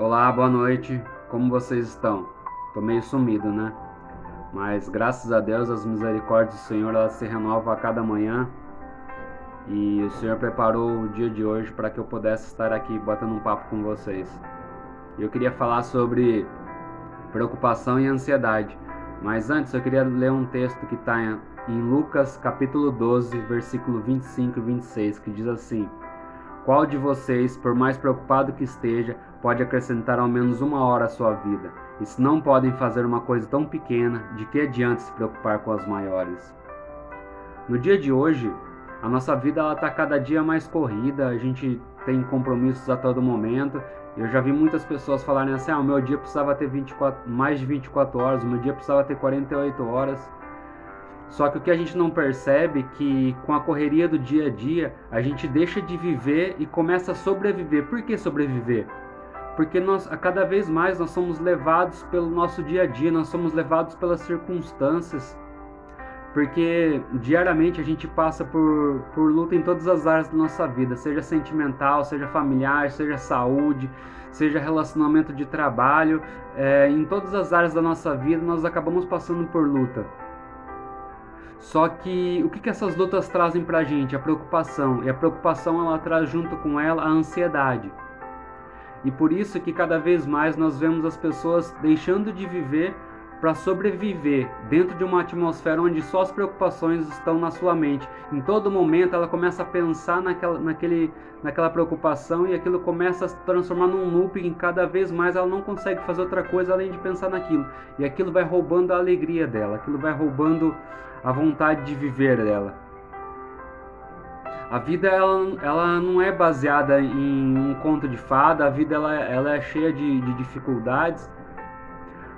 Olá, boa noite. Como vocês estão? Tô meio sumido, né? Mas graças a Deus as misericórdias do Senhor elas se renovam a cada manhã e o Senhor preparou o dia de hoje para que eu pudesse estar aqui batendo um papo com vocês. Eu queria falar sobre preocupação e ansiedade, mas antes eu queria ler um texto que está em Lucas capítulo 12, versículo 25 e 26, que diz assim: Qual de vocês, por mais preocupado que esteja, pode acrescentar ao menos uma hora à sua vida? E se não podem fazer uma coisa tão pequena, de que adianta se preocupar com as maiores? No dia de hoje, a nossa vida está cada dia mais corrida, a gente tem compromissos a todo momento. Eu já vi muitas pessoas falarem assim: o meu dia precisava ter mais de 24 horas, o meu dia precisava ter 48 horas. Só que o que a gente não percebe é que com a correria do dia a dia, a gente deixa de viver e começa a sobreviver. Por que sobreviver? Porque a cada vez mais nós somos levados pelo nosso dia a dia, nós somos levados pelas circunstâncias. Porque diariamente a gente passa por luta em todas as áreas da nossa vida, seja sentimental, seja familiar, seja saúde, seja relacionamento de trabalho. Em todas as áreas da nossa vida nós acabamos passando por luta. Só que o que essas lutas trazem pra gente? A preocupação. E a preocupação ela traz junto com ela a ansiedade. E por isso que cada vez mais nós vemos as pessoas deixando de viver para sobreviver dentro de uma atmosfera onde só as preocupações estão na sua mente. Em todo momento ela começa a pensar naquela preocupação e aquilo começa a se transformar num looping. E cada vez mais ela não consegue fazer outra coisa além de pensar naquilo. E aquilo vai roubando a alegria dela, aquilo vai roubando a vontade de viver dela. A vida ela não é baseada em um conto de fada, a vida ela é cheia de dificuldades,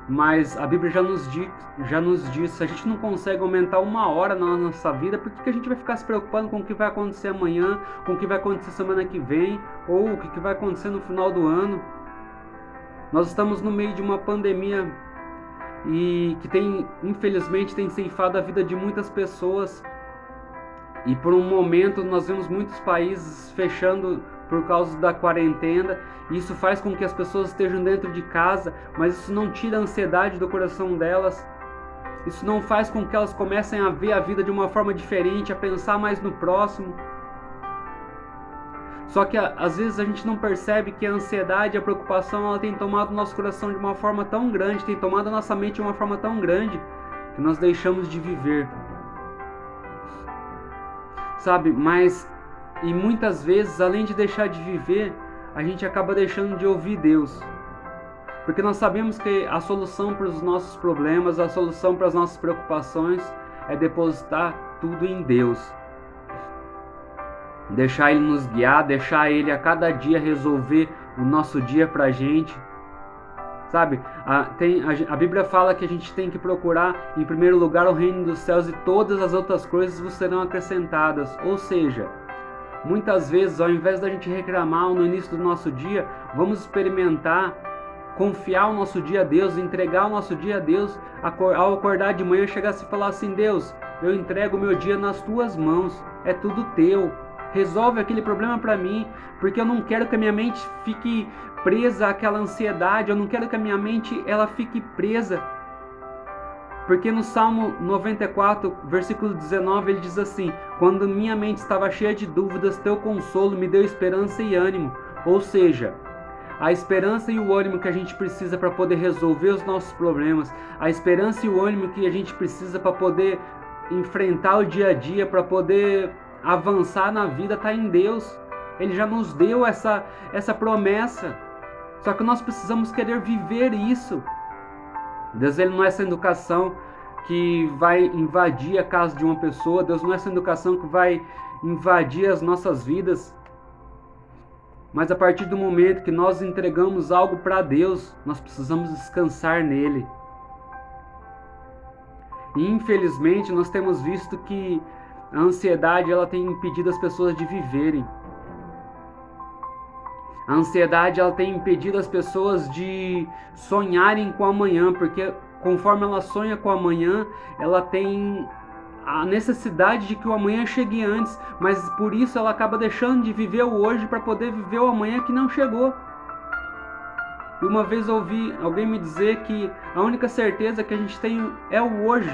mas a Bíblia já nos diz, se a gente não consegue aumentar uma hora na nossa vida, por que a gente vai ficar se preocupando com o que vai acontecer amanhã, com o que vai acontecer semana que vem, ou o que vai acontecer no final do ano? Nós estamos no meio de uma pandemia e que infelizmente tem ceifado a vida de muitas pessoas. E por um momento nós vemos muitos países fechando por causa da quarentena. Isso faz com que as pessoas estejam dentro de casa, mas isso não tira a ansiedade do coração delas. Isso não faz com que elas comecem a ver a vida de uma forma diferente, a pensar mais no próximo. Só que às vezes a gente não percebe que a ansiedade e a preocupação ela tem tomado o nosso coração de uma forma tão grande, tem tomado a nossa mente de uma forma tão grande, que nós deixamos de viver. Sabe, e muitas vezes, além de deixar de viver, a gente acaba deixando de ouvir Deus. Porque nós sabemos que a solução para os nossos problemas, a solução para as nossas preocupações é depositar tudo em Deus. Deixar Ele nos guiar, deixar Ele a cada dia resolver o nosso dia pra gente. Sabe, a Bíblia fala que a gente tem que procurar em primeiro lugar o reino dos céus e todas as outras coisas vos serão acrescentadas. Ou seja, muitas vezes ao invés da gente reclamar no início do nosso dia, vamos experimentar confiar o nosso dia a Deus, entregar o nosso dia a Deus. Ao acordar de manhã, chegar assim e falar assim: Deus, eu entrego o meu dia nas tuas mãos, é tudo teu. Resolve aquele problema para mim, porque eu não quero que a minha mente fique presa àquela ansiedade, eu não quero que a minha mente ela fique presa. Porque no Salmo 94, versículo 19, ele diz assim: quando minha mente estava cheia de dúvidas, teu consolo me deu esperança e ânimo. Ou seja, a esperança e o ânimo que a gente precisa para poder resolver os nossos problemas, a esperança e o ânimo que a gente precisa para poder enfrentar o dia a dia, para poder avançar na vida, está em Deus. Ele já nos deu essa promessa. Só que nós precisamos querer viver isso. Deus ele não é essa educação que vai invadir a casa de uma pessoa. Deus não é essa educação que vai invadir as nossas vidas. Mas a partir do momento que nós entregamos algo para Deus, nós precisamos descansar nele. E infelizmente nós temos visto que a ansiedade ela tem impedido as pessoas de viverem. A ansiedade ela tem impedido as pessoas de sonharem com o amanhã, porque conforme ela sonha com o amanhã, ela tem a necessidade de que o amanhã chegue antes, mas por isso ela acaba deixando de viver o hoje para poder viver o amanhã que não chegou. E uma vez eu ouvi alguém me dizer que a única certeza que a gente tem é o hoje.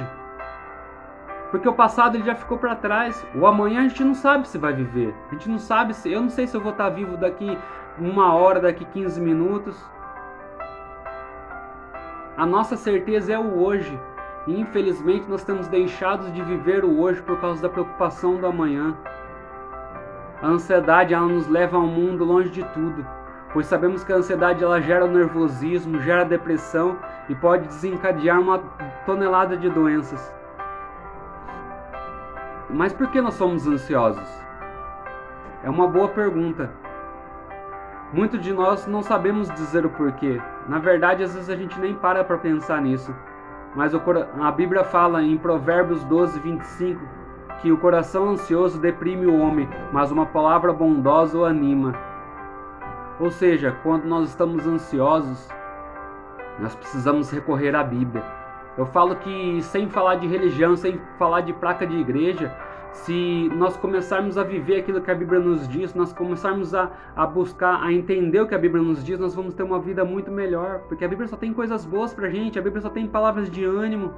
Porque o passado ele já ficou para trás. O amanhã a gente não sabe se vai viver. A gente não sabe se... Eu não sei se eu vou estar vivo daqui 1 hora, daqui 15 minutos. A nossa certeza é o hoje. E infelizmente nós temos deixado de viver o hoje por causa da preocupação do amanhã. A ansiedade ela nos leva a um mundo longe de tudo. Pois sabemos que a ansiedade ela gera o nervosismo, gera depressão e pode desencadear uma tonelada de doenças. Mas por que nós somos ansiosos? É uma boa pergunta. Muitos de nós não sabemos dizer o porquê. Na verdade, às vezes a gente nem para pensar nisso. Mas a Bíblia fala em Provérbios 12, 25, que o coração ansioso deprime o homem, mas uma palavra bondosa o anima. Ou seja, quando nós estamos ansiosos, nós precisamos recorrer à Bíblia. Eu falo que sem falar de religião, sem falar de placa de igreja, se nós começarmos a viver aquilo que a Bíblia nos diz, nós começarmos a buscar, a entender o que a Bíblia nos diz, nós vamos ter uma vida muito melhor. Porque a Bíblia só tem coisas boas pra gente, a Bíblia só tem palavras de ânimo.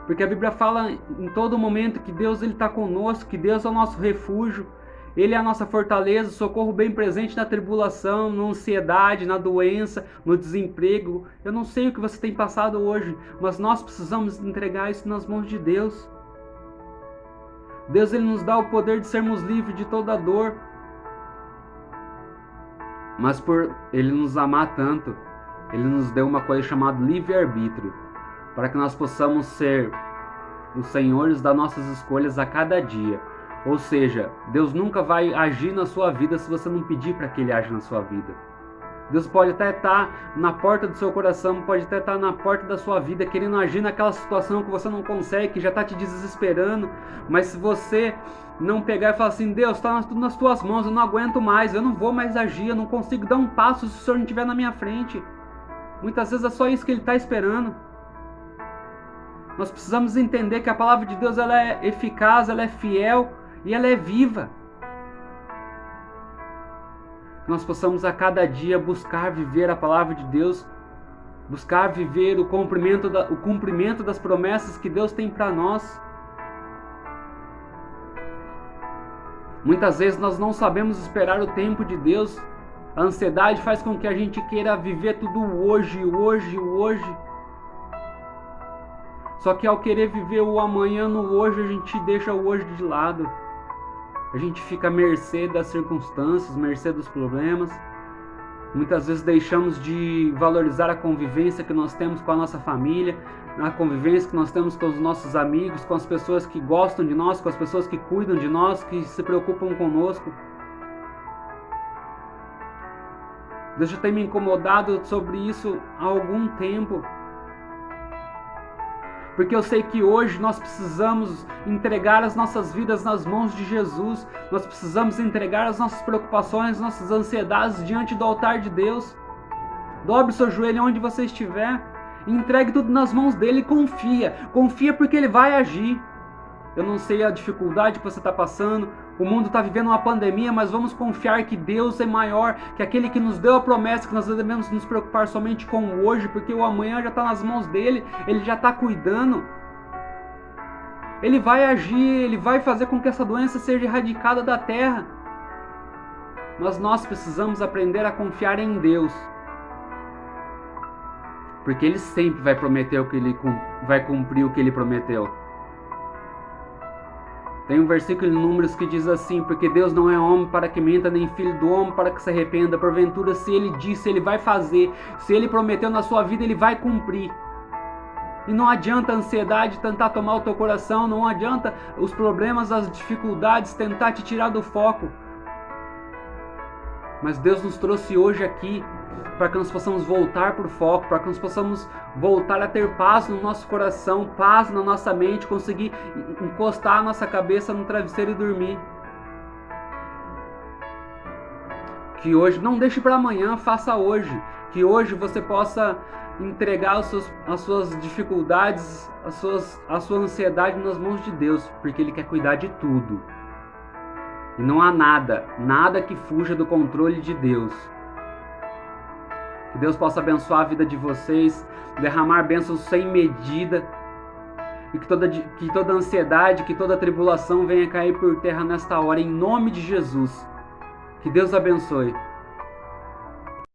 Porque a Bíblia fala em todo momento que Deus está conosco, que Deus é o nosso refúgio. Ele é a nossa fortaleza, socorro bem presente na tribulação, na ansiedade, na doença, no desemprego. Eu não sei o que você tem passado hoje, mas nós precisamos entregar isso nas mãos de Deus. Deus ele nos dá o poder de sermos livres de toda dor. Mas por Ele nos amar tanto, Ele nos deu uma coisa chamada livre-arbítrio, para que nós possamos ser os senhores das nossas escolhas a cada dia. Ou seja, Deus nunca vai agir na sua vida se você não pedir para que Ele age na sua vida. Deus pode até estar na porta do seu coração, pode até estar na porta da sua vida, querendo agir naquela situação que você não consegue, que já está te desesperando. Mas se você não pegar e falar assim, Deus, está tudo nas tuas mãos, eu não aguento mais, eu não vou mais agir, eu não consigo dar um passo se o Senhor não estiver na minha frente. Muitas vezes é só isso que Ele está esperando. Nós precisamos entender que a palavra de Deus ela é eficaz, ela é fiel, e ela é viva. Nós possamos a cada dia buscar viver a palavra de Deus, buscar viver o cumprimento das promessas que Deus tem para nós. Muitas vezes nós não sabemos esperar o tempo de Deus. A ansiedade faz com que a gente queira viver tudo hoje. Só que ao querer viver o amanhã no hoje, a gente deixa o hoje de lado. A gente fica à mercê das circunstâncias, mercê dos problemas. Muitas vezes deixamos de valorizar a convivência que nós temos com a nossa família, a convivência que nós temos com os nossos amigos, com as pessoas que gostam de nós, com as pessoas que cuidam de nós, que se preocupam conosco. Deus já tem me incomodado sobre isso há algum tempo. Porque eu sei que hoje nós precisamos entregar as nossas vidas nas mãos de Jesus. Nós precisamos entregar as nossas preocupações, nossas ansiedades diante do altar de Deus. Dobre seu joelho onde você estiver. E entregue tudo nas mãos dele e confia. Confia porque ele vai agir. Eu não sei a dificuldade que você está passando. O mundo está vivendo uma pandemia, mas vamos confiar que Deus é maior, que aquele que nos deu a promessa, que nós devemos nos preocupar somente com o hoje, porque o amanhã já está nas mãos dele, ele já está cuidando. Ele vai agir, ele vai fazer com que essa doença seja erradicada da terra. Mas nós precisamos aprender a confiar em Deus, porque ele sempre vai prometer vai cumprir o que ele prometeu. Tem um versículo em Números que diz assim, porque Deus não é homem para que minta, nem filho do homem para que se arrependa. Porventura, se ele disse, ele vai fazer. Se ele prometeu na sua vida, ele vai cumprir. E não adianta a ansiedade tentar tomar o teu coração, não adianta os problemas, as dificuldades tentar te tirar do foco. Mas Deus nos trouxe hoje aqui para que nós possamos voltar para o foco, para que nós possamos voltar a ter paz no nosso coração, paz na nossa mente, conseguir encostar a nossa cabeça no travesseiro e dormir. Que hoje, não deixe para amanhã, faça hoje. Que hoje você possa entregar as suas dificuldades, a sua ansiedade nas mãos de Deus, porque Ele quer cuidar de tudo. E não há nada que fuja do controle de Deus. Que Deus possa abençoar a vida de vocês, derramar bênçãos sem medida, e que toda ansiedade, que toda tribulação venha cair por terra nesta hora, em nome de Jesus. Que Deus abençoe.